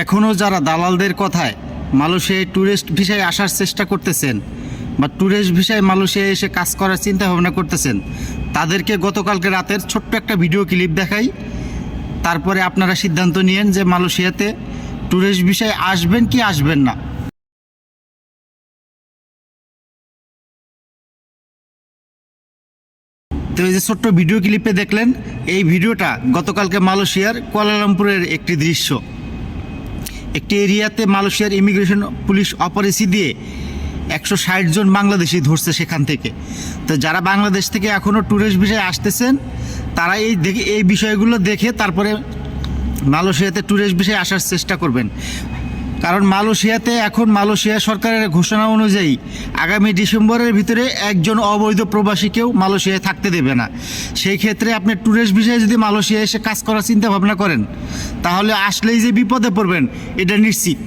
এখনও যারা দালালদের কথায় মালয়েশিয়ায় ট্যুরিস্ট ভিসায় আসার চেষ্টা করতেছেন বা ট্যুরিস্ট ভিসায় মালয়েশিয়ায় এসে কাজ করার চিন্তা ভাবনা করতেছেন, তাদেরকে গতকালকে রাতের ছোট্ট একটা ভিডিও ক্লিপ দেখাই। তারপরে আপনারা সিদ্ধান্ত নিয়েন যে মালয়েশিয়াতে ট্যুরিস্ট ভিসায় আসবেন কি আসবেন না। তো এই যে ছোট্ট ভিডিও ক্লিপে দেখলেন, এই ভিডিওটা গতকালকে মালয়েশিয়ার কুয়ালালামপুরের একটি দৃশ্য। একটি এরিয়াতে মালয়েশিয়ার ইমিগ্রেশন পুলিশ অপরাসি দিয়ে 160 জন বাংলাদেশি ধরছে সেখান থেকে। তো যারা বাংলাদেশ থেকে এখনও ট্যুরিস্ট ভিসায় আসতেছেন, তারা এই বিষয়গুলো দেখে তারপরে মালয়েশিয়াতে ট্যুরিস্ট ভিসায় আসার চেষ্টা করবেন। কারণ মালয়েশিয়া সরকারের ঘোষণা অনুযায়ী আগামী ডিসেম্বরের ভিতরে একজন অবৈধ প্রবাসীকেও মালয়েশিয়ায় থাকতে দেবে না। সেই ক্ষেত্রে আপনি ট্যুরিস্ট ভিসায় যদি মালয়েশিয়ায় এসে কাজ করার চিন্তা ভাবনা করেন, তাহলে আসলেই যে বিপদে পড়বেন এটা নিশ্চিত।